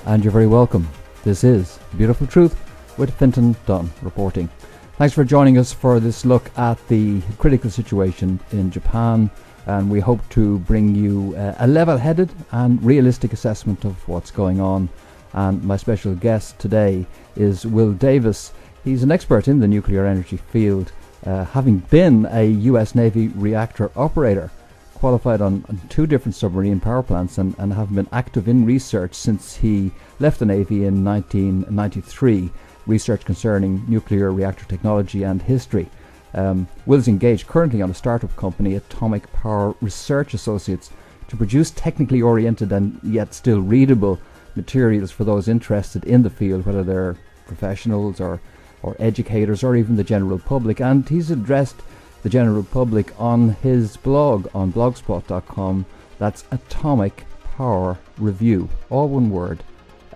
and you're very welcome. This is Beautiful Truth with Fintan Dunn reporting. Thanks for joining us for this look at the critical situation in Japan, and we hope to bring you a level-headed and realistic assessment of what's going on. And my special guest today is Will Davis. He's an expert in the nuclear energy field, having been a US Navy reactor operator, qualified on 2 different submarine power plants, and having been active in research since he left the Navy in 1993, research concerning nuclear reactor technology and history. Will's engaged currently on a startup company, Atomic Power Research Associates, to produce technically oriented and yet still readable materials for those interested in the field, whether they're professionals or educators or even the general public. And he's addressed the general public on his blog on blogspot.com. That's Atomic Power Review, all one word,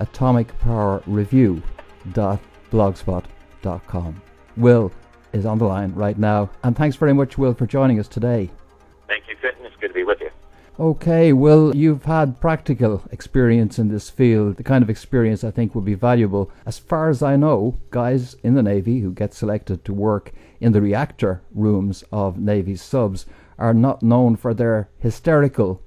atomicpowerreview.blogspot.com. Will is on the line right now, and thanks very much, Will, for joining us today. Thank you, Fintan. It's good to be with you. Okay, Will, you've had practical experience in this field, the kind of experience I think would be valuable. As far as I know, guys in the Navy who get selected to work in the reactor rooms of Navy subs are not known for their hysterical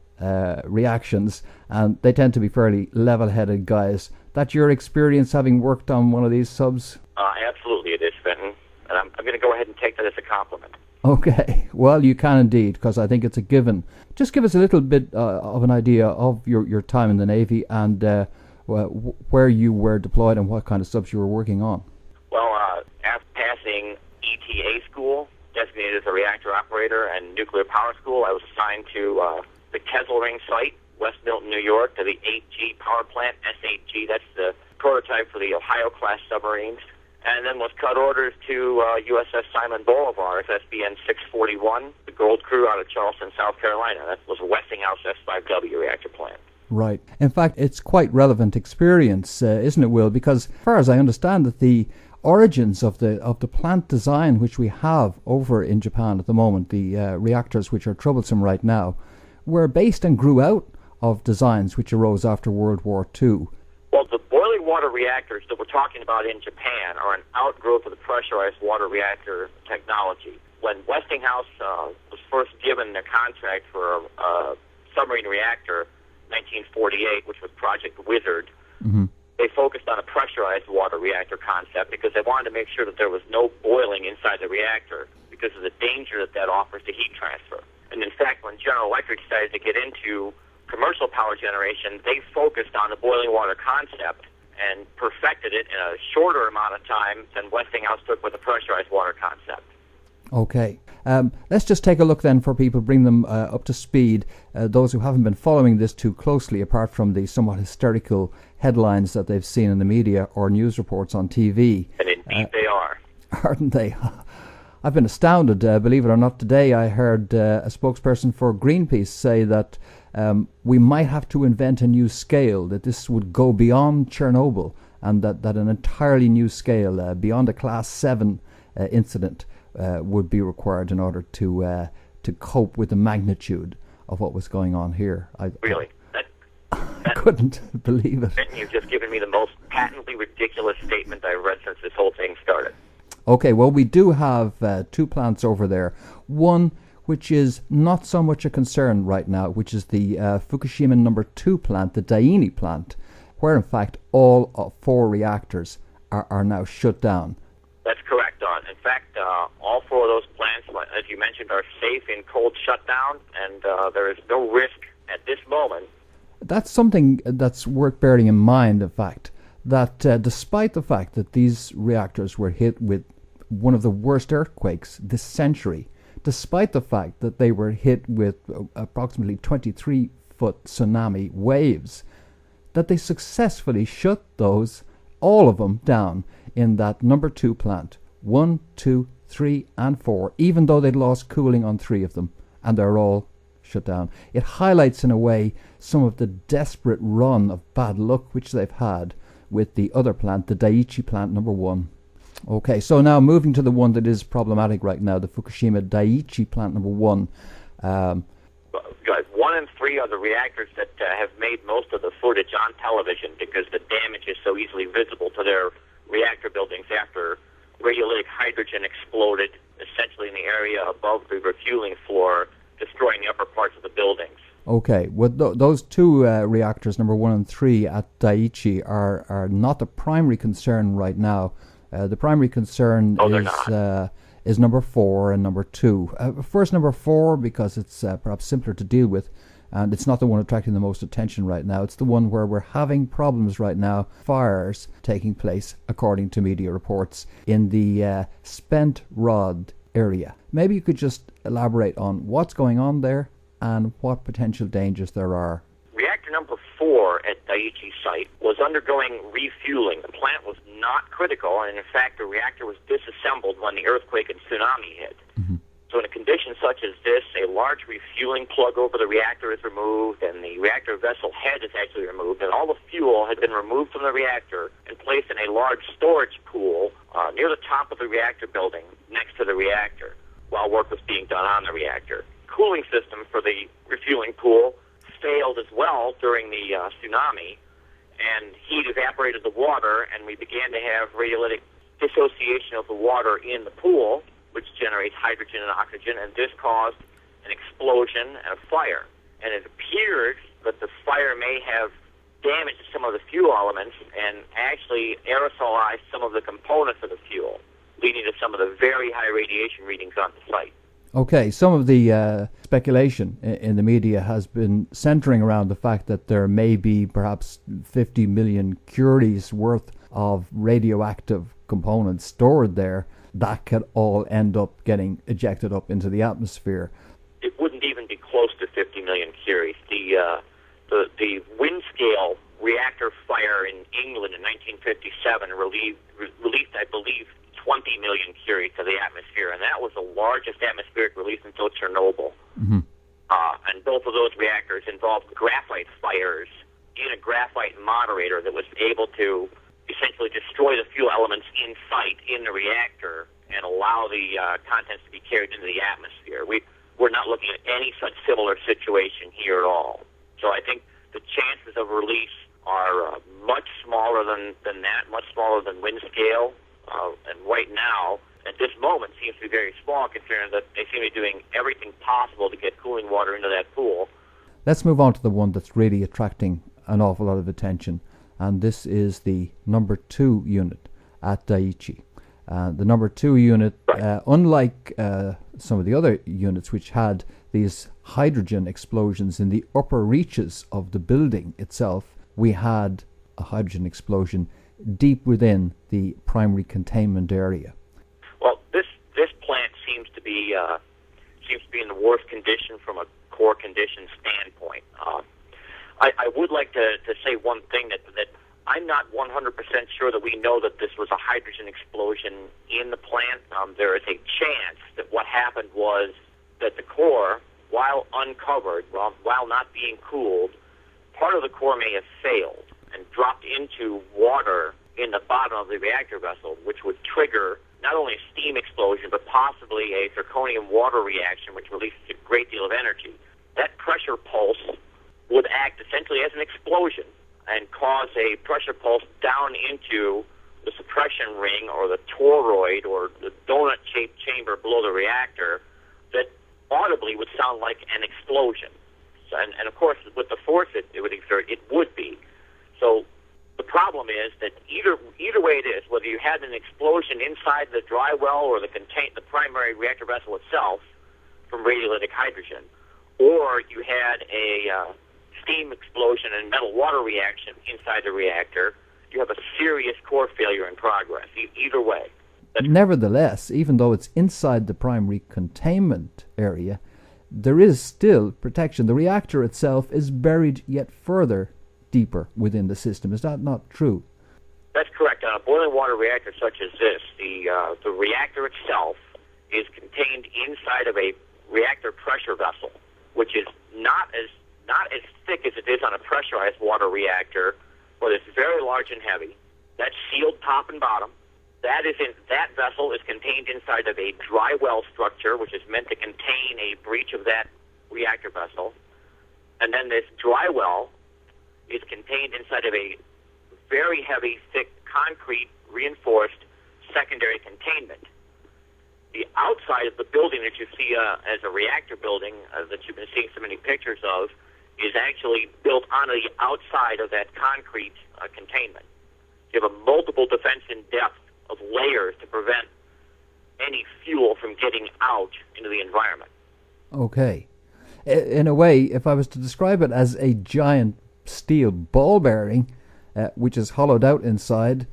reactions, and they tend to be fairly level-headed guys. That's your experience having worked on one of these subs? Absolutely it is, Fintan, and I'm going to go ahead and take that as a compliment. Okay, well, you can indeed, because I think it's a given. Just give us a little bit of an idea of your time in the Navy and where you were deployed and what kind of subs you were working on. Well, after passing ETA school, designated as a reactor operator, and nuclear power school, I was assigned to the Kesselring site, West Milton, New York, to the 8G power plant, S8G. That's the prototype for the Ohio-class submarines. And then was cut orders to USS Simon Bolivar, SSBN 641, the Gold Crew out of Charleston, South Carolina. That was Westinghouse S5W reactor plant. Right. In fact, it's quite relevant experience, isn't it, Will? Because as far as I understand that the origins of the plant design which we have over in Japan at the moment, the reactors which are troublesome right now, were based and grew out of designs which arose after World War II. Well, the boiling water reactors that we're talking about in Japan are an outgrowth of the pressurized water reactor technology. When Westinghouse was first given the contract for a submarine reactor, 1948, which was Project Wizard, they focused on a pressurized water reactor concept because they wanted to make sure that there was no boiling inside the reactor because of the danger that offers to heat transfer. And in fact, when General Electric decided to get into commercial power generation, they focused on the boiling water concept and perfected it in a shorter amount of time than Westinghouse took with the pressurized water concept. Okay. Let's just take a look then for people, bring them up to speed, those who haven't been following this too closely, apart from the somewhat hysterical headlines that they've seen in the media or news reports on TV. And indeed they are. Aren't they? I've been astounded, believe it or not. Today I heard a spokesperson for Greenpeace say that we might have to invent a new scale, that this would go beyond Chernobyl, and that an entirely new scale, beyond a Class 7 incident, would be required in order to cope with the magnitude of what was going on here. Really? I couldn't believe it. You've just given me the most patently ridiculous statement I've read since this whole thing started. Okay, well, we do have 2 plants over there. One which is not so much a concern right now, which is the Fukushima number 2 plant, the Daini plant, where in fact all 4 reactors are now shut down. That's correct, Don. In fact, all 4 of those plants, as you mentioned, are safe in cold shutdown, and there is no risk at this moment. That's something that's worth bearing in mind, in fact, that despite the fact that these reactors were hit with one of the worst earthquakes this century, despite the fact that they were hit with approximately 23-foot tsunami waves, that they successfully shut those, all of them, down in that number 2 plant. 1, 2, 3, and 4, even though they'd lost cooling on 3 of them, and they're all shut down. It highlights in a way some of the desperate run of bad luck which they've had with the other plant, the Daiichi plant number 1. Okay, so now moving to the one that is problematic right now, the Fukushima Daiichi plant number 1. Guys, 1 and 3 are the reactors that have made most of the footage on television because the damage is so easily visible to their reactor buildings after radiolytic hydrogen exploded essentially in the area above the refueling floor, destroying the upper parts of the buildings. Okay, well, those two reactors, number 1 and 3 at Daiichi, are not the primary concern right now. The primary concern is number 4 and number 2. First, number 4, because it's perhaps simpler to deal with, and it's not the one attracting the most attention right now. It's the one where we're having problems right now, fires taking place, according to media reports, in the spent rod area. Maybe you could just elaborate on what's going on there and what potential dangers there are. Reactor number 4 at Daiichi site was undergoing refueling. The plant was not critical, and in fact, the reactor was disassembled when the earthquake and tsunami hit. Mm-hmm. So in a condition such as this, a large refueling plug over the reactor is removed, and the reactor vessel head is actually removed, and all the fuel had been removed from the reactor and placed in a large storage pool near the top of the reactor building next to the reactor while work was being done on the reactor. Cooling system for the refueling pool failed as well during the tsunami, and heat evaporated the water, and we began to have radiolytic dissociation of the water in the pool, which generates hydrogen and oxygen, and this caused an explosion and a fire. And it appeared that the fire may have damaged some of the fuel elements and actually aerosolized some of the components of the fuel, leading to some of the very high radiation readings on the site. Okay, some of the speculation in the media has been centering around the fact that there may be perhaps 50 million curies worth of radioactive components stored there that could all end up getting ejected up into the atmosphere. It wouldn't even be close to 50 million curies. The Windscale reactor fire in England in 1957 released, I believe, 20 million curies to the atmosphere, and that was the largest atmospheric release until Chernobyl. Mm-hmm. And both of those reactors involved graphite fires in a graphite moderator that was able to essentially destroy the fuel elements in sight in the reactor and allow the contents to be carried into the atmosphere. We're not looking at any such similar situation here at all. So I think the chances of release are much smaller than that, much smaller than Windscale. And right now, at this moment, seems to be very small, considering that they seem to be doing everything possible to get cooling water into that pool. Let's move on to the one that's really attracting an awful lot of attention, and this is the number 2 unit at Daiichi. The number 2 unit, unlike some of the other units which had these hydrogen explosions in the upper reaches of the building itself, we had a hydrogen explosion deep within the primary containment area. Well, this plant seems to be in the worst condition from a core condition standpoint. I would like to say one thing that I'm not 100% sure that we know that this was a hydrogen explosion in the plant. There is a chance that what happened was that the core, while uncovered, while not being cooled, part of the core may have failed and dropped into water in the bottom of the reactor vessel, which would trigger not only a steam explosion, but possibly a zirconium water reaction, which releases a great deal of energy. That pressure pulse would act essentially as an explosion and cause a pressure pulse down into the suppression ring or the toroid or the donut-shaped chamber below the reactor that audibly would sound like an explosion. And of course, with the force it would exert, it would be. So the problem is that either way it is, whether you had an explosion inside the dry well or the primary reactor vessel itself from radiolytic hydrogen, or you had a steam explosion and metal water reaction inside the reactor, you have a serious core failure in progress. Either way. Nevertheless, even though it's inside the primary containment area, there is still protection. The reactor itself is buried yet further deeper within the system. Is that not true? That's correct. On a boiling water reactor such as this, the reactor itself is contained inside of a reactor pressure vessel, which is not as thick as it is on a pressurized water reactor, but it's very large and heavy. That's sealed top and bottom. That vessel is contained inside of a dry well structure, which is meant to contain a breach of that reactor vessel. And then this dry well is contained inside of a very heavy, thick, concrete, reinforced secondary containment. The outside of the building that you see as a reactor building that you've been seeing so many pictures of is actually built on the outside of that concrete containment. You have a multiple defense in depth of layers to prevent any fuel from getting out into the environment. Okay. In a way, if I was to describe it as a giant steel ball bearing, which is hollowed out inside,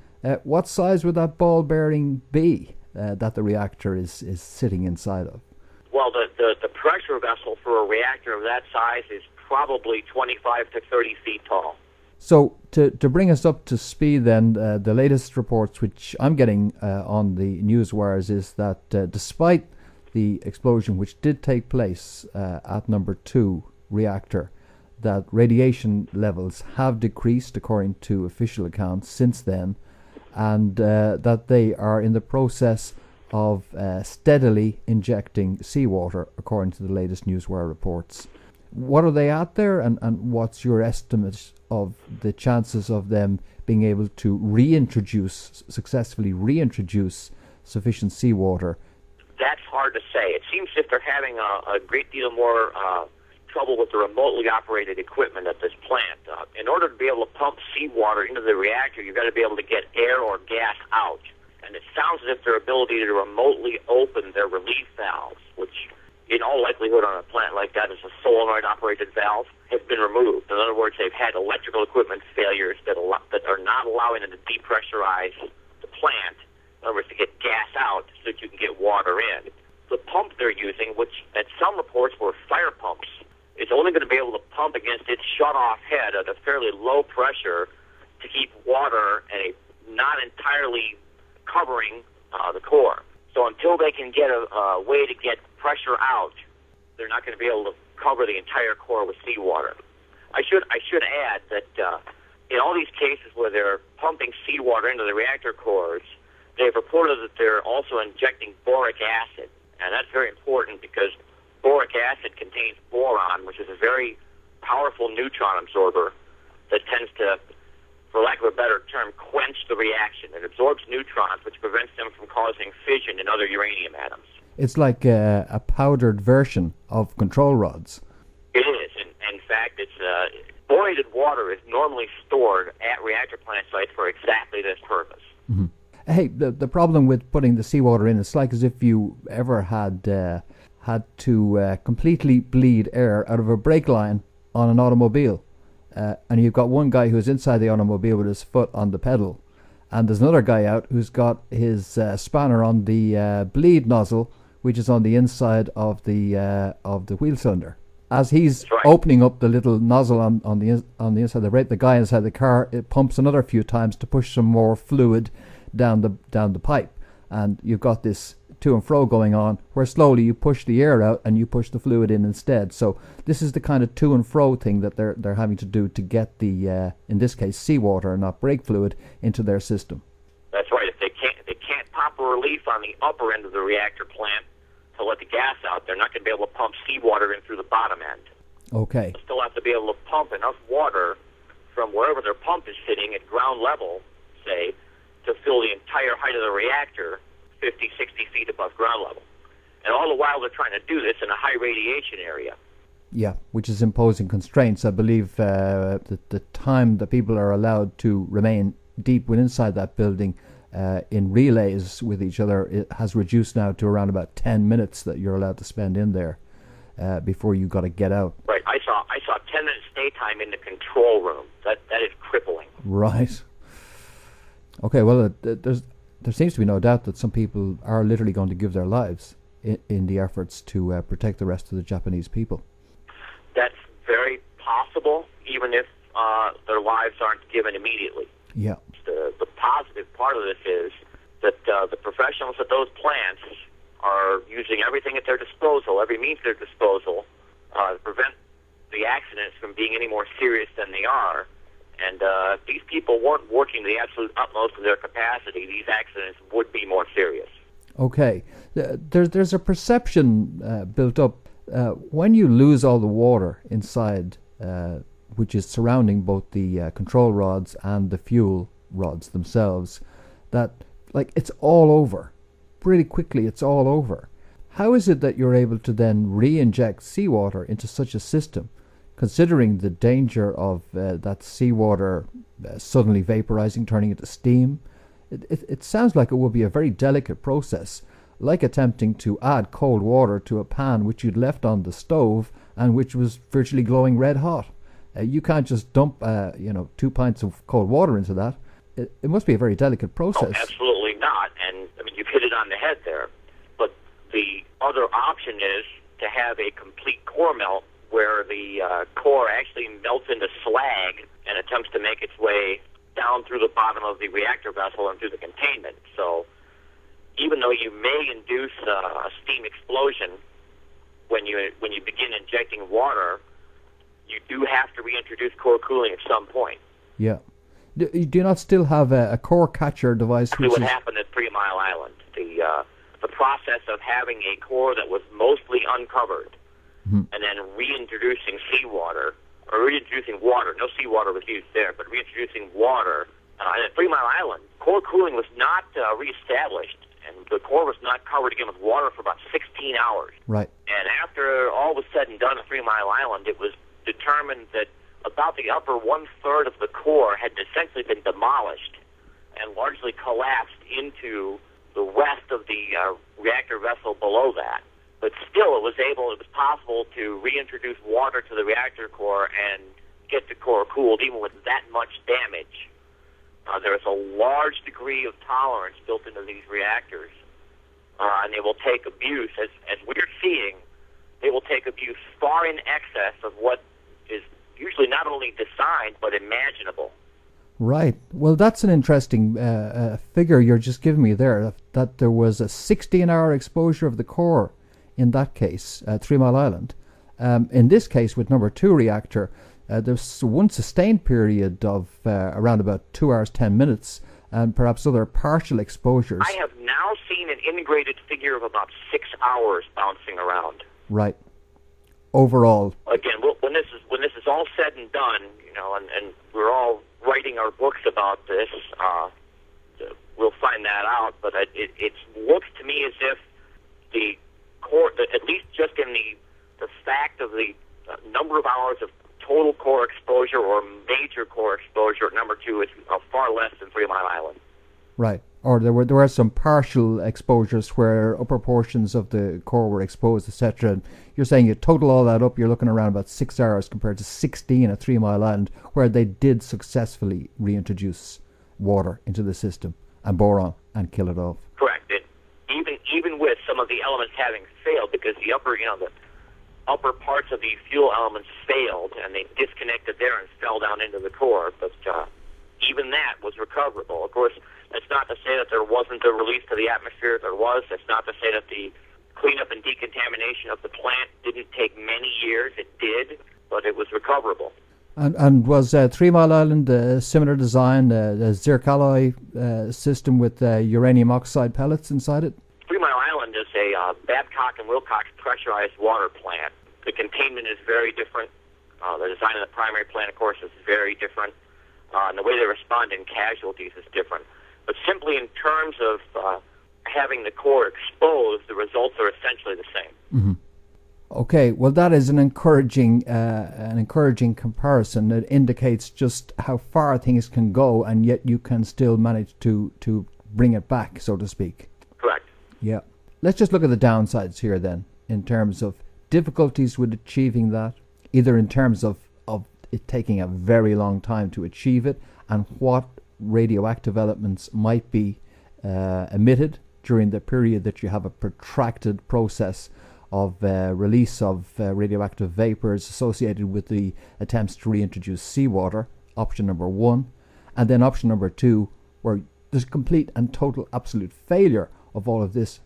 what size would that ball bearing be that the reactor is sitting inside of? Well, the pressure vessel for a reactor of that size is probably 25 to 30 feet tall. So to bring us up to speed then, the latest reports which I'm getting on the news wires is that despite the explosion which did take place at number 2 reactor, that radiation levels have decreased according to official accounts since then, and that they are in the process of steadily injecting seawater according to the latest newswire reports. What are they at there, and what's your estimate of the chances of them being able to successfully reintroduce sufficient seawater? That's hard to say. It seems as if they're having a great deal more trouble with the remotely operated equipment at this plant. In order to be able to pump seawater into the reactor, you've got to be able to get air or gas out. And it sounds as if their ability to remotely open their relief valves, which in all likelihood on a plant like that is a solenoid-operated valve, has been removed. In other words, they've had electrical equipment failures that are not allowing them to depressurize the plant, in other words, to get gas out so that you can get water in. The pump they're using, which at some reports were fire pumps, is only going to be able to pump against its shut-off head at a fairly low pressure to keep water at a not entirely covering the core. So until they can get a way to get pressure out, they're not going to be able to cover the entire core with seawater. I should add that in all these cases where they're pumping seawater into the reactor cores, they've reported that they're also injecting boric acid. And that's very important because boric acid contains boron, which is a very powerful neutron absorber that tends to, for lack of a better term, quench the reaction. It absorbs neutrons, which prevents them from causing fission in other uranium atoms. It's like a powdered version of control rods. It is. In fact, it's borated water is normally stored at reactor plant sites for exactly this purpose. Mm-hmm. Hey, the problem with putting the seawater in, it's like as if you ever had to completely bleed air out of a brake line on an automobile. And you've got one guy who's inside the automobile with his foot on the pedal, and there's another guy out who's got his spanner on the bleed nozzle, which is on the inside of the wheel cylinder. As he's opening up the little nozzle on the inside of the brake, the guy inside the car, it pumps another few times to push some more fluid down the pipe, and you've got this to and fro going on, where slowly you push the air out and you push the fluid in instead. So this is the kind of to and fro thing that they're having to do to get the in this case seawater, not brake fluid, into their system. That's right. If they can't pop a relief on the upper end of the reactor plant to let the gas out, they're not going to be able to pump seawater in through the bottom end. Okay. They'll still have to be able to pump enough water from wherever their pump is sitting at ground level, say, to fill the entire height of the reactor 50, 60 feet above ground level. And all the while they're trying to do this in a high radiation area. Yeah, which is imposing constraints. I believe the time that people are allowed to remain deep inside that building in relays with each other, it has reduced now to around about 10 minutes that you're allowed to spend in there before you got to get out. Right. I saw 10 minutes stay time in the control room. That is crippling. Right. Okay, well, there seems to be no doubt that some people are literally going to give their lives in the efforts to protect the rest of the Japanese people. That's very possible, even if their lives aren't given immediately. Yeah. The positive part of this is that the professionals at those plants are using everything at their disposal, every means at their disposal, to prevent the accidents from being any more serious than they are. And if these people weren't working to the absolute utmost of their capacity, these accidents would be more serious. Okay. There's a perception built up when you lose all the water inside which is surrounding both the control rods and the fuel rods themselves, that like it's all over. Pretty quickly it's all over. How is it that you're able to then re-inject seawater into such a system, considering the danger of that seawater suddenly vaporizing, turning into steam? It sounds like it would be a very delicate process, like attempting to add cold water to a pan which you'd left on the stove and which was virtually glowing red hot. You can't just dump 2 pints of cold water into that. It must be a very delicate process. Oh, absolutely not. And I mean, you've hit it on the head there. But the other option is to have a complete core melt where the core actually melts into slag and attempts to make its way down through the bottom of the reactor vessel and through the containment. So even though you may induce a steam explosion when you begin injecting water, you do have to reintroduce core cooling at some point. Yeah. Do you not still have a core catcher device? Exactly what happened at 3 Mile Island. The process of having a core that was mostly uncovered and then reintroducing seawater, or reintroducing water. No seawater was used there, but reintroducing water. And at 3 Mile Island, core cooling was not reestablished, and the core was not covered again with water for about 16 hours. Right. And after all was said and done at 3 Mile Island, it was determined that about the upper one-third of the core had essentially been demolished and largely collapsed into the rest of the reactor vessel below that. But still, it was possible to reintroduce water to the reactor core and get the core cooled, even with that much damage. There is a large degree of tolerance built into these reactors, and they will take abuse, as we're seeing, they will take abuse far in excess of what is usually not only designed, but imaginable. Right. Well, that's an interesting figure you're just giving me there, that there was a 16-hour exposure of the core in that case, 3 Mile Island. In this case, with number 2 reactor, there's one sustained period of around about 2 hours, 10 minutes, and perhaps other partial exposures. I have now seen an integrated figure of about 6 hours bouncing around. Right. Overall. Again, when this is all said and done, and we're all writing our books about this, we'll find that out. But it looks to me as if the core, at least just in the fact of the number of hours of total core exposure or major core exposure at number 2 is far less than 3 Mile Island. Right. Or there were some partial exposures where upper portions of the core were exposed, etc. You're saying you total all that up, you're looking around about 6 hours compared to 16 at 3 Mile Island, where they did successfully reintroduce water into the system and boron and kill it off. Correct. Even with some of the elements having failed, because the upper parts of the fuel elements failed and they disconnected there and fell down into the core, but even that was recoverable. Of course, that's not to say that there wasn't a release to the atmosphere. There was. That's not to say that the cleanup and decontamination of the plant didn't take many years. It did, but it was recoverable. And was 3 Mile Island a similar design, a zircaloy system with uranium oxide pellets inside it? 3 Mile Island is a Babcock and Wilcox pressurized water plant. The containment is very different. The design of the primary plant, of course, is very different. And the way they respond in casualties is different. But simply in terms of having the core exposed, the results are essentially the same. Mm-hmm. Okay, well, that is an encouraging comparison. It indicates just how far things can go, and yet you can still manage to bring it back, so to speak. Correct. Yeah. Let's just look at the downsides here then, in terms of difficulties with achieving that, either in terms of it taking a very long time to achieve it, and what radioactive elements might be emitted during the period that you have a protracted process of release of radioactive vapors associated with the attempts to reintroduce seawater, option number 1, and then option number 2, where there's complete and total absolute failure of all of this,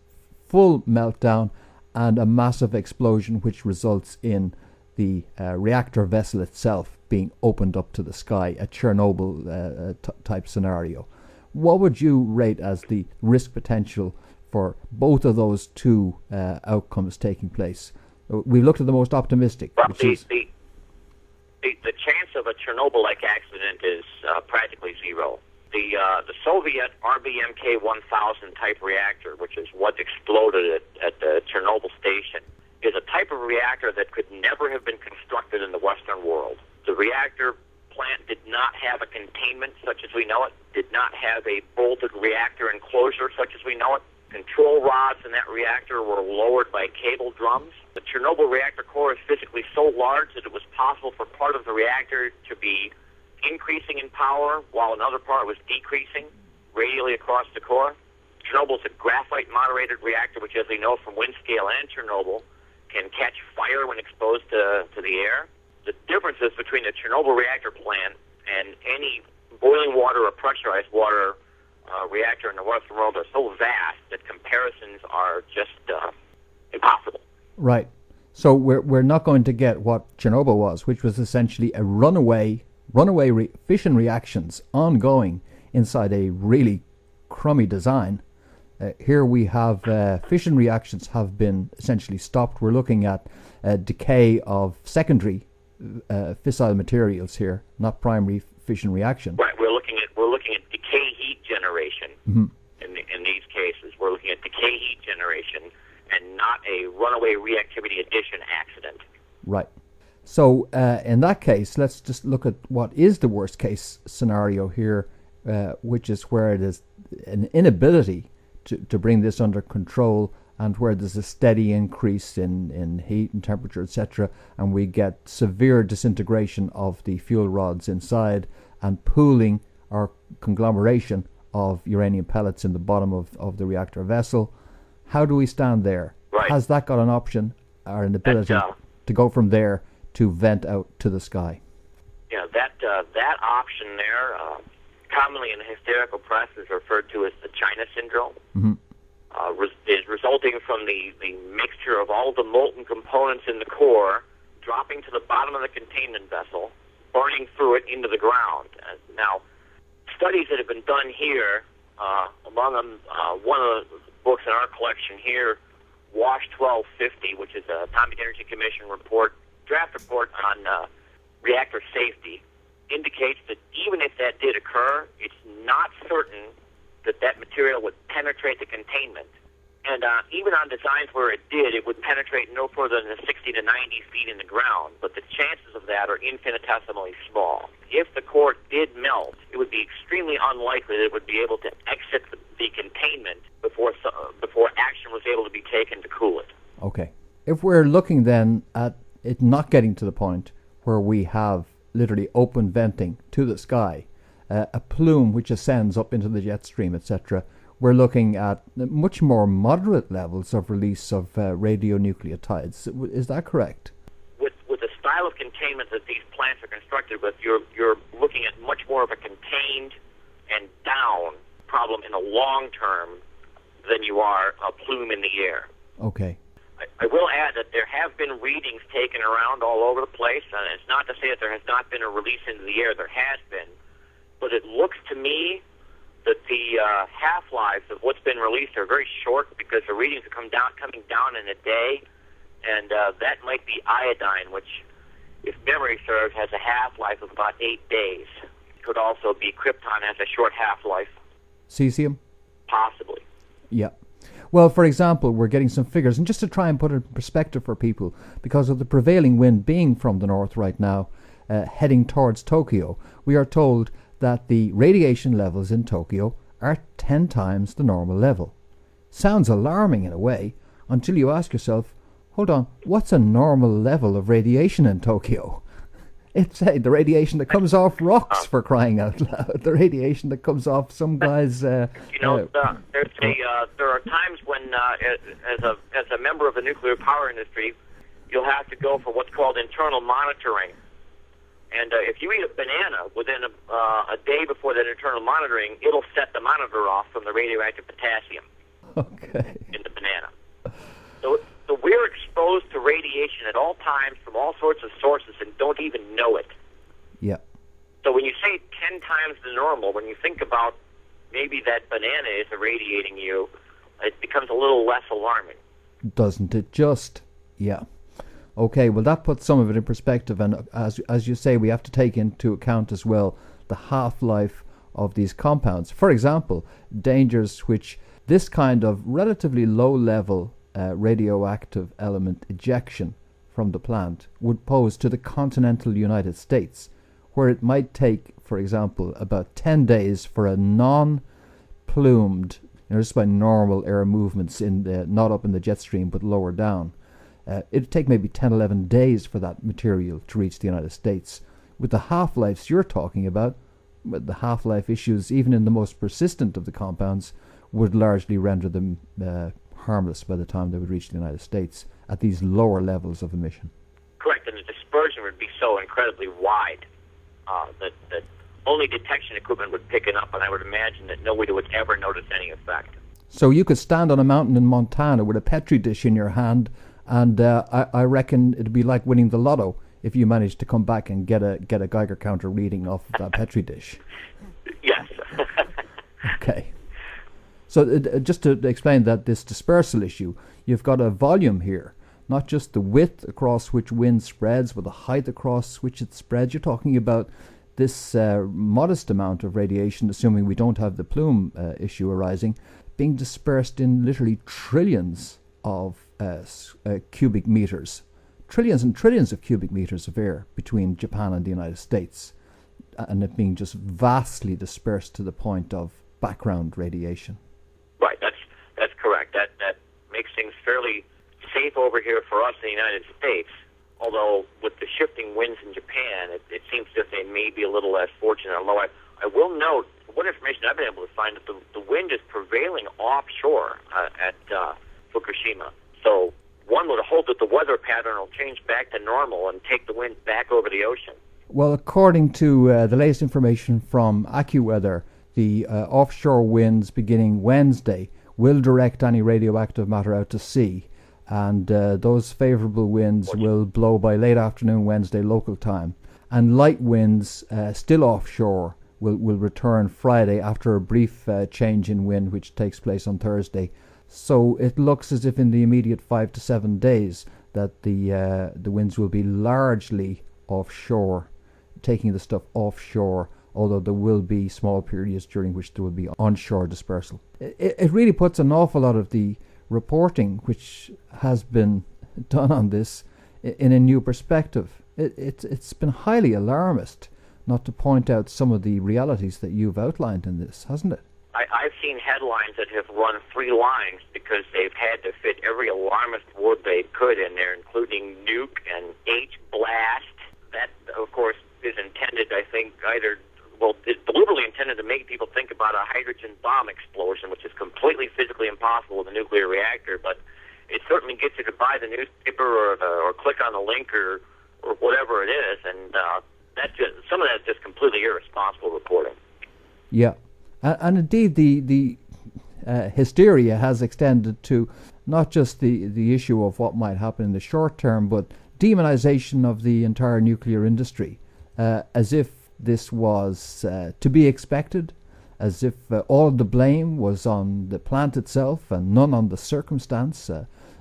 full meltdown and a massive explosion which results in the reactor vessel itself being opened up to the sky, a Chernobyl type scenario. What would you rate as the risk potential for both of those two outcomes taking place? We've looked at the most optimistic. Well, the the chance of a Chernobyl-like accident is practically zero. The Soviet RBMK-1000 type reactor, which is what exploded at the Chernobyl station, is a type of reactor that could never have been constructed in the Western world. The reactor plant did not have a containment such as we know it, did not have a bolted reactor enclosure such as we know it. Control rods in that reactor were lowered by cable drums. The Chernobyl reactor core is physically so large that it was possible for part of the reactor to be increasing in power while another part was decreasing radially across the core. Chernobyl is a graphite-moderated reactor, which, as we know from Windscale and Chernobyl, can catch fire when exposed to the air. The differences between the Chernobyl reactor plant and any boiling water or pressurized water reactor in the Western world are so vast that comparisons are just impossible. Right. So we're not going to get what Chernobyl was, which was essentially a runaway fission reactions ongoing inside a really crummy design. Here we have fission reactions have been essentially stopped. We're looking at decay of secondary fissile materials here, not primary fission reaction. Right. We're looking at decay heat generation. Mm-hmm. In these cases, we're looking at decay heat generation and not a runaway reactivity addition accident. Right. So in that case, let's just look at what is the worst case scenario here, which is where it is an inability to bring this under control, and where there's a steady increase in heat and temperature, etc., and we get severe disintegration of the fuel rods inside and pooling or conglomeration of uranium pellets in the bottom of the reactor vessel. How do we stand there? Right. Has that got an option or an ability to go from there to vent out to the sky? Yeah, that option there, commonly in the hysterical press, is referred to as the China syndrome. Mm-hmm. Is resulting from the mixture of all the molten components in the core dropping to the bottom of the containment vessel, burning through it into the ground. Now, studies that have been done here, among them, one of the books in our collection here, WASH 1250, which is an Atomic Energy Commission draft report on reactor safety, indicates that even if that did occur, it's not certain that material would penetrate the containment. And even on designs where it did, it would penetrate no further than 60 to 90 feet in the ground, but the chances of that are infinitesimally small. If the core did melt, it would be extremely unlikely that it would be able to exit the containment before action was able to be taken to cool it. Okay. If we're looking then at it not getting to the point where we have literally open venting to the sky, a plume which ascends up into the jet stream, etc., we're looking at much more moderate levels of release of radionucleotides. Is that correct? With the style of containment that these plants are constructed with, you're looking at much more of a contained and down problem in the long term than you are a plume in the air. Okay. I will add that there have been readings taken around all over the place, and it's not to say that there has not been a release into the air. There has been. But it looks to me that the half-lives of what's been released are very short because the readings are coming down in a day, and that might be iodine, which, if memory serves, has a half-life of about 8 days. It could also be krypton, has a short half-life. Cesium? Possibly. Yeah. Well, for example, we're getting some figures, and just to try and put it in perspective for people, because of the prevailing wind being from the north right now, heading towards Tokyo, we are told that the radiation levels in Tokyo are 10 times the normal level. Sounds alarming in a way, until you ask yourself, hold on, what's a normal level of radiation in Tokyo? It's the radiation that comes off rocks, for crying out loud. The radiation that comes off some guys. There are times when, as a member of the nuclear power industry, you'll have to go for what's called internal monitoring. And if you eat a banana within a day before that internal monitoring, it'll set the monitor off from the radioactive potassium in the banana. So we're exposed to radiation at all times from all sorts of sources and don't even know it. Yeah. So when you say 10 times the normal, when you think about maybe that banana is irradiating you, it becomes a little less alarming. Doesn't it just? Yeah. Okay, well that puts some of it in perspective, and as you say, we have to take into account as well the half-life of these compounds. For example, dangers which this kind of relatively low-level radioactive element ejection from the plant would pose to the continental United States, where it might take, for example, about 10 days for a non-plumed, just by normal air movements not up in the jet stream but lower down. It'd take maybe 10, 11 days for that material to reach the United States. With the half-lives you're talking about, the half-life issues, even in the most persistent of the compounds, would largely render them harmless by the time they would reach the United States at these lower levels of emission. Correct, and the dispersion would be so incredibly wide that only detection equipment would pick it up, and I would imagine that nobody would ever notice any effect. So you could stand on a mountain in Montana with a Petri dish in your hand, and I reckon it'd be like winning the lotto if you managed to come back and get a Geiger counter reading off of that Petri dish. Yes. Okay. So just to explain that this dispersal issue, you've got a volume here, not just the width across which wind spreads, but the height across which it spreads. You're talking about this modest amount of radiation, assuming we don't have the plume issue arising, being dispersed in literally trillions of cubic meters. Trillions and trillions of cubic meters of air between Japan and the United States, and it being just vastly dispersed to the point of background radiation. Right, that's correct. That makes things fairly safe over here for us in the United States, although with the shifting winds in Japan, it seems as if they may be a little less fortunate. Although I will note, what information I've been able to find, that the wind is prevailing offshore at Fukushima. So one would hope that the weather pattern will change back to normal and take the wind back over the ocean. Well, according to the latest information from AccuWeather, the offshore winds beginning Wednesday will direct any radioactive matter out to sea, and those favourable winds will blow by late afternoon Wednesday local time, and light winds still offshore will return Friday after a brief change in wind which takes place on Thursday. So it looks as if in the immediate 5 to 7 days that the winds will be largely offshore, taking the stuff offshore, although there will be small periods during which there will be onshore dispersal. It really puts an awful lot of the reporting which has been done on this in a new perspective. It's been highly alarmist not to point out some of the realities that you've outlined in this, hasn't it? I've seen headlines that have run 3 lines because they've had to fit every alarmist word they could in there, including nuke and H-blast. That, of course, is intended, I think, it's deliberately intended to make people think about a hydrogen bomb explosion, which is completely physically impossible with a nuclear reactor, but it certainly gets you to buy the newspaper or click on the link or whatever it is, and some of that's just completely irresponsible reporting. Yeah. And indeed, the hysteria has extended to not just the issue of what might happen in the short term, but demonization of the entire nuclear industry, as if this was to be expected, as if all of the blame was on the plant itself and none on the circumstance,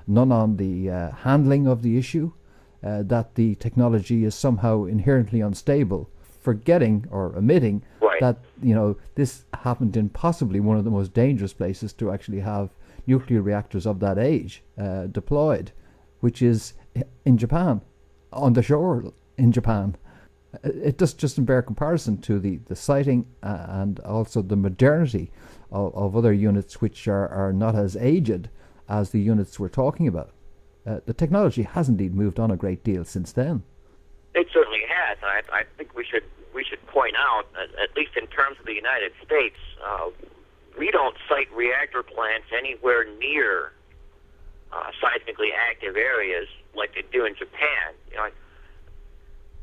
none on the handling of the issue, that the technology is somehow inherently unstable, forgetting or omitting that this happened in possibly one of the most dangerous places to actually have nuclear reactors of that age deployed, which is in Japan, on the shore in Japan. It just doesn't bear comparison to the siting and also the modernity of other units which are not as aged as the units we're talking about. The technology has indeed moved on a great deal since then. It certainly has. I think we should point out, at least in terms of the United States, we don't site reactor plants anywhere near seismically active areas like they do in Japan.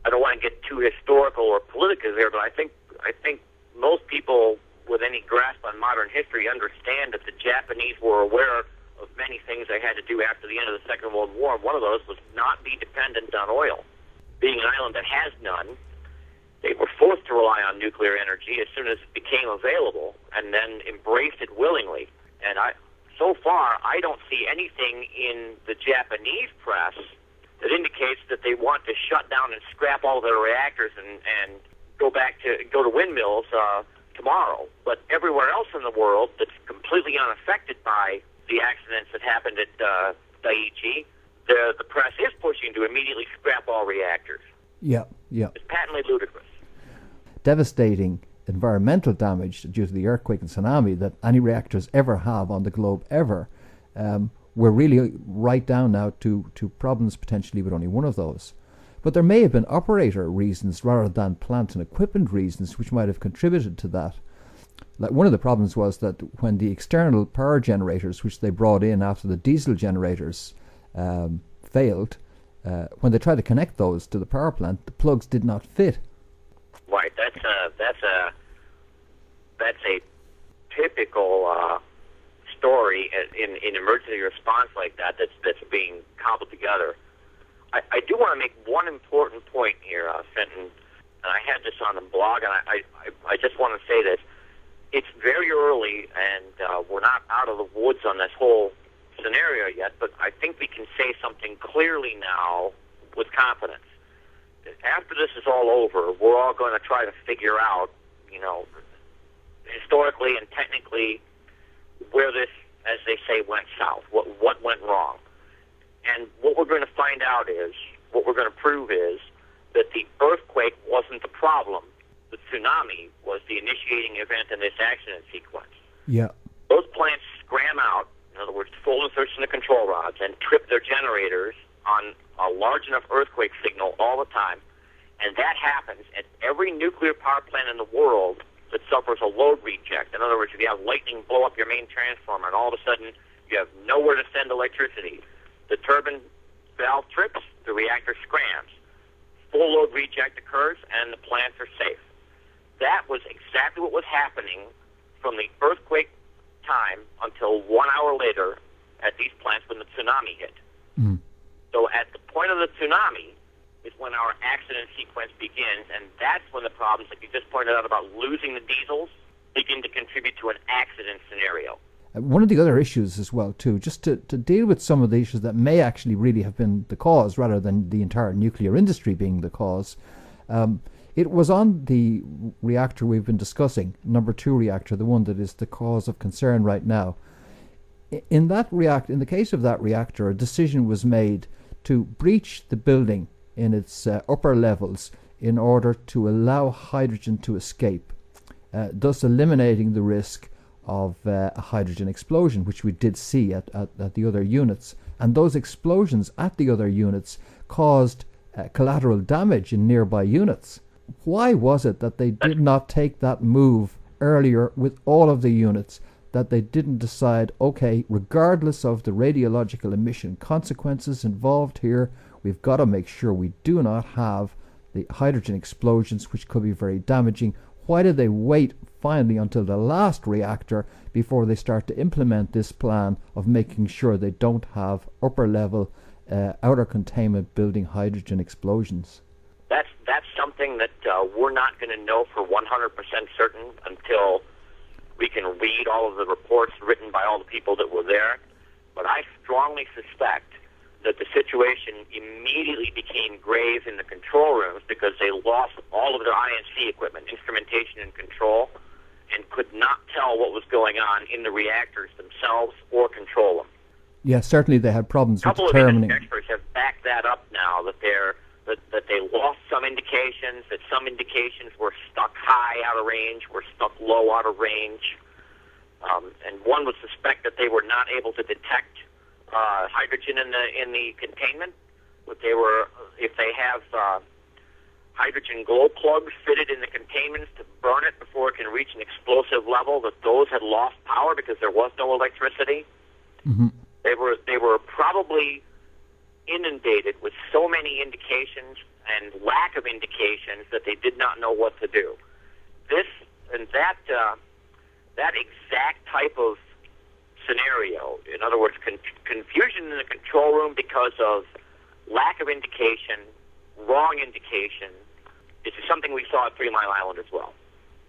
I don't want to get too historical or political here, but I think most people with any grasp on modern history understand that the Japanese were aware of many things they had to do after the end of the Second World War. One of those was not be dependent on oil. Being an island that has none, they were forced to rely on nuclear energy as soon as it became available, and then embraced it willingly. And so far, I don't see anything in the Japanese press It indicates that they want to shut down and scrap all their reactors and go to windmills tomorrow. But everywhere else in the world that's completely unaffected by the accidents that happened at Daiichi, the press is pushing to immediately scrap all reactors. Yeah. It's patently ludicrous. Devastating environmental damage due to the earthquake and tsunami that any reactors ever have on the globe ever. We're really right down now to problems potentially with only one of those. But there may have been operator reasons rather than plant and equipment reasons which might have contributed to that. Like one of the problems was that when the external power generators, which they brought in after the diesel generators failed, when they tried to connect those to the power plant, the plugs did not fit. Right. That's a typical story in emergency response like that's being cobbled together. I do want to make one important point here, Fenton, and I had this on the blog, and I just want to say this. It's very early, and we're not out of the woods on this whole scenario yet, but I think we can say something clearly now with confidence. After this is all over, we're all going to try to figure out, historically and technically, where this, as they say, went south, what went wrong. And what we're going to find out is, what we're going to prove is, that the earthquake wasn't the problem. The tsunami was the initiating event in this accident sequence. Yeah. Those plants scram out, in other words, full insertion of control rods, and trip their generators on a large enough earthquake signal all the time. And that happens at every nuclear power plant in the world that suffers a load reject. In other words, if you have lightning blow up your main transformer and all of a sudden you have nowhere to send electricity, the turbine valve trips, the reactor scrams. Full load reject occurs, and the plants are safe. That was exactly what was happening from the earthquake time until 1 hour later at these plants when the tsunami hit. Mm. So at the point of the tsunami is when our accident sequence begins, and that's when the problems, like you just pointed out about losing the diesels, begin to contribute to an accident scenario. One of the other issues as well, too, just to deal with some of the issues that may actually really have been the cause rather than the entire nuclear industry being the cause, it was on the reactor we've been discussing, number 2 reactor, the one that is the cause of concern right now. In the case of that reactor, a decision was made to breach the building in its upper levels in order to allow hydrogen to escape, thus eliminating the risk of a hydrogen explosion, which we did see at the other units. And those explosions at the other units caused collateral damage in nearby units. Why was it that they did not take that move earlier with all of the units, that they didn't decide, okay, regardless of the radiological emission consequences involved here, we've got to make sure we do not have the hydrogen explosions, which could be very damaging. Why did they wait finally until the last reactor before they start to implement this plan of making sure they don't have upper level outer containment building hydrogen explosions? That's something that we're not going to know for 100% certain until we can read all of the reports written by all the people that were there. But I strongly suspect that the situation immediately became grave in the control rooms because they lost all of their INC equipment, instrumentation and control, and could not tell what was going on in the reactors themselves or control them. Yeah, certainly they had problems with determining. A couple of industry experts have backed that up now, that they lost some indications, that some indications were stuck high out of range, were stuck low out of range, and one would suspect that they were not able to detect hydrogen in the containment. But if they have hydrogen glow plugs fitted in the containments to burn it before it can reach an explosive level, that those had lost power because there was no electricity. Mm-hmm. They were probably inundated with so many indications and lack of indications that they did not know what to do. This and that exact type of scenario, in other words, confusion in the control room because of lack of indication, wrong indication, is something we saw at 3 Mile Island as well.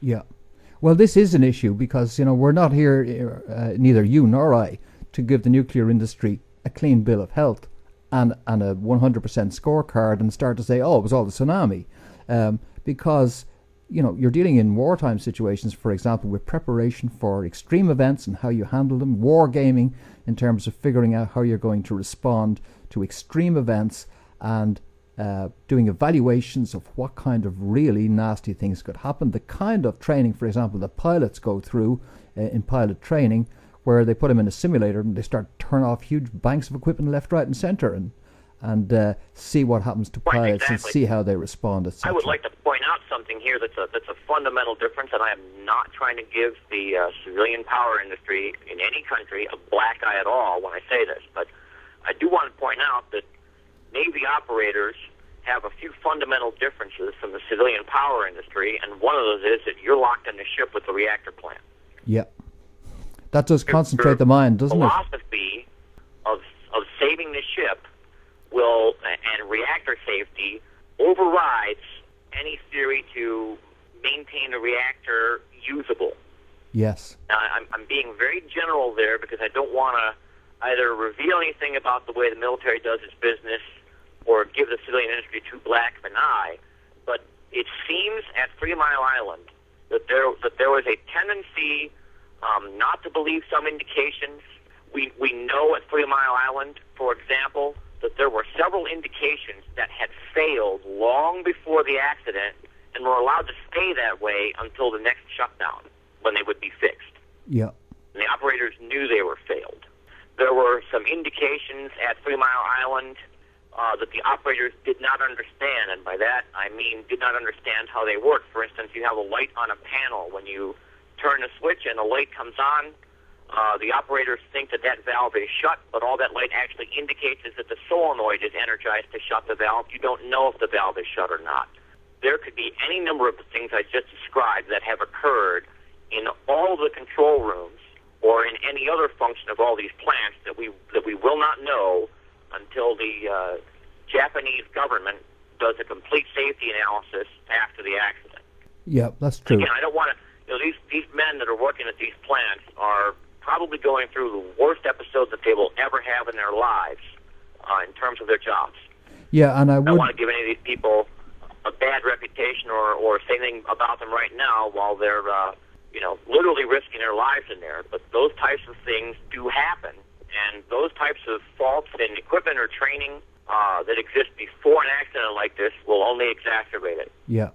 Yeah. Well, this is an issue because, we're not here, neither you nor I, to give the nuclear industry a clean bill of health. and a 100% scorecard and start to say, oh, it was all the tsunami. Because, you're dealing in wartime situations, for example, with preparation for extreme events and how you handle them, wargaming in terms of figuring out how you're going to respond to extreme events, and doing evaluations of what kind of really nasty things could happen. The kind of training, for example, that pilots go through in pilot training, where they put them in a simulator and they start to turn off huge banks of equipment left, right, and centre, and see what happens to pilots and see how they respond, etc. I would like to point out something here that's a fundamental difference, and I am not trying to give the civilian power industry in any country a black eye at all when I say this, but I do want to point out that Navy operators have a few fundamental differences from the civilian power industry, and one of those is that you're locked in the ship with the reactor plant. Yeah. That does concentrate the mind, doesn't it? The philosophy of saving the ship and reactor safety overrides any theory to maintain the reactor usable. Yes. Now, I'm being very general there because I don't want to either reveal anything about the way the military does its business or give the civilian industry too black of an eye, but it seems at 3 Mile Island that there was a tendency not to believe some indications. We know at 3 Mile Island, for example, that there were several indications that had failed long before the accident and were allowed to stay that way until the next shutdown when they would be fixed. Yeah. And the operators knew they were failed. There were some indications at 3 Mile Island that the operators did not understand, and by that I mean did not understand how they work. For instance, you have a light on a panel. When you turn the switch and the light comes on, the operators think that valve is shut, but all that light actually indicates is that the solenoid is energized to shut the valve. You don't know if the valve is shut or not. There could be any number of the things I just described that have occurred in all the control rooms or in any other function of all these plants that we will not know until the Japanese government does a complete safety analysis after the accident. Yeah, that's true. Again, I don't want to. These men that are working at these plants are probably going through the worst episodes that they will ever have in their lives in terms of their jobs. Yeah, and I don't want to give any of these people a bad reputation or say anything about them right now while they're literally risking their lives in there. But those types of things do happen, and those types of faults in equipment or training that exist before an accident like this will only exacerbate it. Yeah.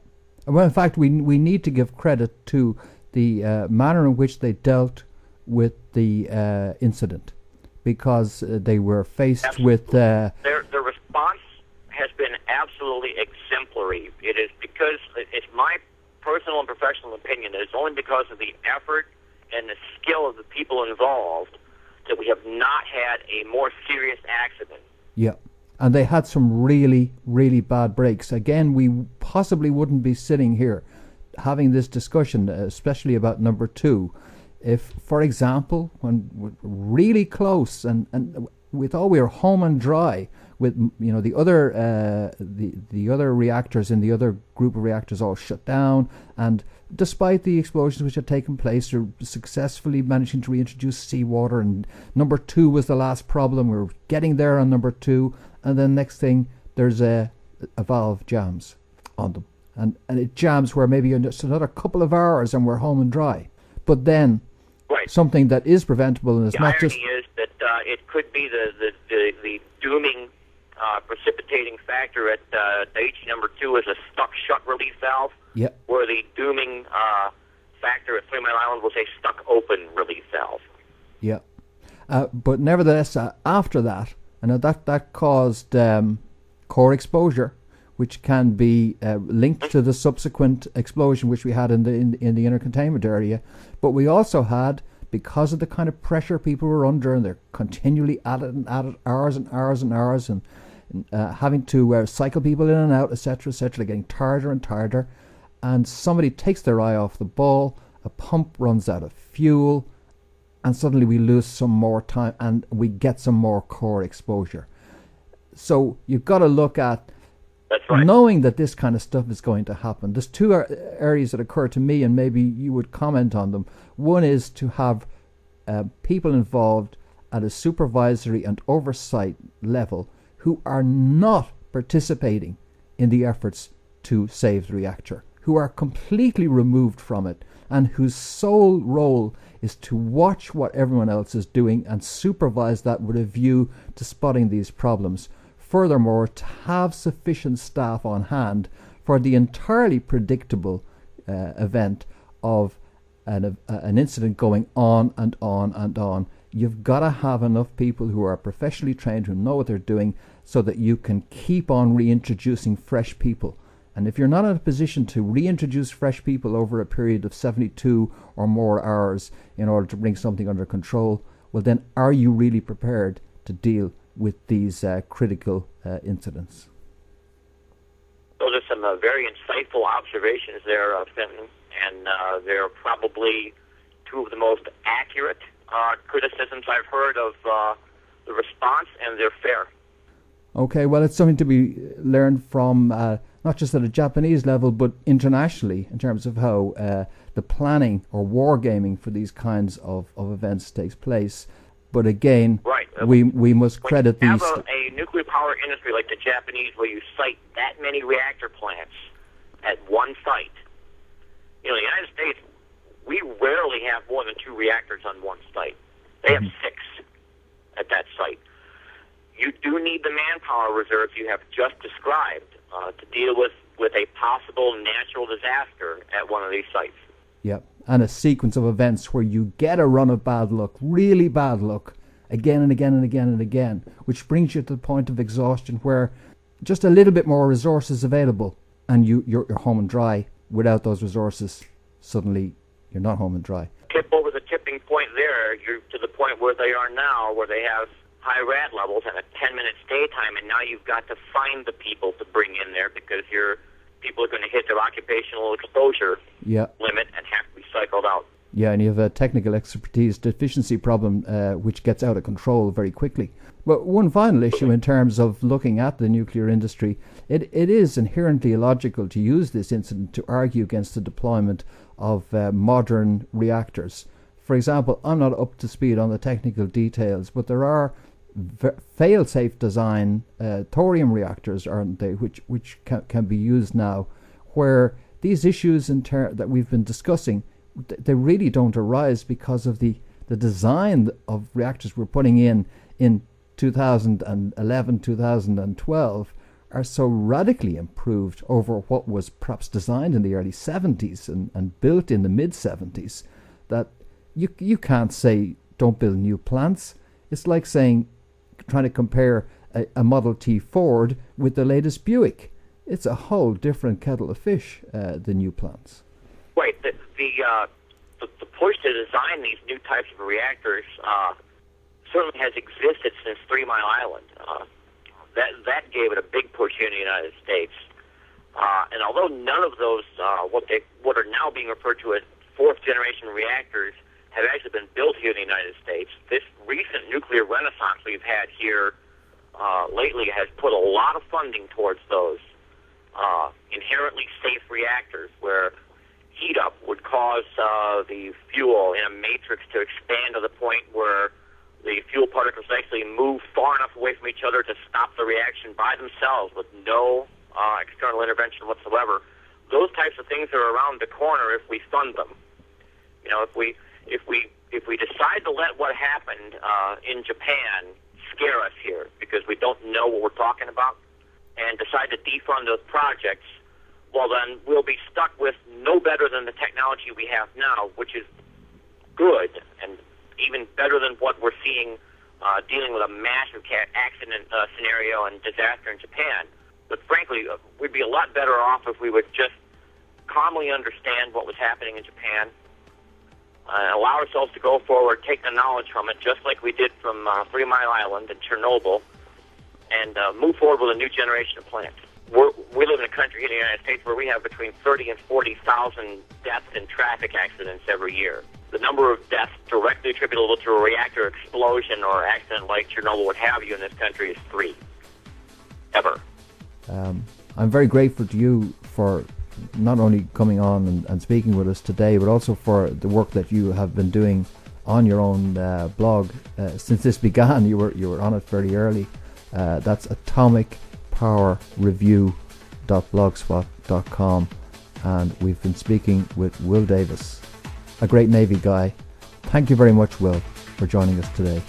Well, in fact, we need to give credit to the manner in which they dealt with the incident, because they were faced with... Their response has been absolutely exemplary. It is because, it's my personal and professional opinion, that it's only because of the effort and the skill of the people involved that we have not had a more serious accident. Yeah. And they had some really, really bad breaks. Again, we possibly wouldn't be sitting here having this discussion, especially about number 2, if, for example, when we're really close and we thought we were home and dry with the other reactors in the other group of reactors all shut down, and despite the explosions which had taken place, they're successfully managing to reintroduce seawater, and number 2 was the last problem. We were getting there on number 2, and then next thing there's a valve jams on them, and it jams where maybe in just another couple of hours and we're home and dry. But then something that is preventable, and it's the not irony just... is that it could be the dooming precipitating factor at Daiichi number 2 is a stuck shut relief valve, where the dooming factor at 3 Mile Island was a stuck open relief valve. Yeah. But nevertheless, after that, that caused core exposure, which can be linked to the subsequent explosion which we had in the inner containment area. But we also had, because of the kind of pressure people were under, and they're continually at it hours and hours and hours, and having to cycle people in and out, etc., they're getting tireder and tireder, and somebody takes their eye off the ball, a pump runs out of fuel, and suddenly we lose some more time and we get some more core exposure. So you've got to look at, knowing that this kind of stuff is going to happen. There's 2 areas that occur to me, and maybe you would comment on them. One is to have people involved at a supervisory and oversight level who are not participating in the efforts to save the reactor, who are completely removed from it, and whose sole role is to watch what everyone else is doing and supervise that with a view to spotting these problems. Furthermore, to have sufficient staff on hand for the entirely predictable event of an incident going on and on and on. You've got to have enough people who are professionally trained, who know what they're doing, so that you can keep on reintroducing fresh people. And if you're not in a position to reintroduce fresh people over a period of 72 or more hours in order to bring something under control, well then are you really prepared to deal with these critical incidents? Those are some very insightful observations there, Fenton, and they're probably two of the most accurate criticisms I've heard of the response, and they're fair. Okay, well, it's something to be learned from not just at a Japanese level, but internationally, in terms of how the planning or wargaming for these kinds of events takes place. But again, right. we must credit these. When you have a nuclear power industry like the Japanese, where you site that many reactor plants at one site. You know, in the United States, we rarely have more than 2 reactors on one site. They have 6 at that site. You do need the manpower reserves you have just described to deal with a possible natural disaster at one of these sites. Yep, and a sequence of events where you get a run of bad luck, really bad luck, again and again and again and again, which brings you to the point of exhaustion where just a little bit more resources available and you're home and dry. Without those resources, suddenly you're not home and dry. Tip over the tipping point there, you're to the point where they are now, where they have high rad levels and a 10-minute stay time, and now you've got to find the people to bring in there because people are going to hit their occupational exposure limit and have to be cycled out. Yeah, and you have a technical expertise deficiency problem which gets out of control very quickly. But one final issue in terms of looking at the nuclear industry, it is inherently illogical to use this incident to argue against the deployment of modern reactors. For example, I'm not up to speed on the technical details, but there are fail-safe design thorium reactors, aren't they, which can be used now, where these issues that we've been discussing, they really don't arise because of the design of reactors we're putting in 2011, 2012 are so radically improved over what was perhaps designed in the early 70s and built in the mid-70s that you can't say don't build new plants. It's like trying to compare a Model T Ford with the latest Buick. It's a whole different kettle of fish, the new plants. Right. The push to design these new types of reactors certainly has existed since 3 Mile Island. That gave it a big push here in the United States. And although none of those, what are now being referred to as 4th-generation reactors, have actually been built here in the United States, this recent nuclear renaissance we've had here lately has put a lot of funding towards those inherently safe reactors where heat up would cause the fuel in a matrix to expand to the point where the fuel particles actually move far enough away from each other to stop the reaction by themselves with no external intervention whatsoever. Those types of things are around the corner if we fund them. You know, if we decide to let what happened in Japan scare us here because we don't know what we're talking about and decide to defund those projects, well then we'll be stuck with no better than the technology we have now, which is good and even better than what we're seeing dealing with a massive accident scenario and disaster in Japan. But frankly, we'd be a lot better off if we would just calmly understand what was happening in Japan, allow ourselves to go forward, take the knowledge from it, just like we did from 3 Mile Island and Chernobyl, and move forward with a new generation of plants. We live in a country in the United States where we have between 30 and 40,000 deaths in traffic accidents every year. The number of deaths directly attributable to a reactor explosion or accident like Chernobyl, what have you, in this country is 3. Ever. I'm very grateful to you for not only coming on and speaking with us today, but also for the work that you have been doing on your own blog since this began. You were on it very early. That's atomicpowerreview.blogspot.com. And we've been speaking with Will Davis, a great Navy guy. Thank you very much, Will, for joining us today.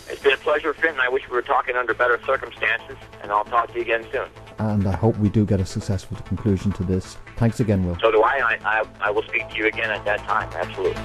It's been a pleasure, Fintan. I wish we were talking under better circumstances, and I'll talk to you again soon. And I hope we do get a successful conclusion to this. Thanks again, Will. So do I. I will speak to you again at that time, absolutely.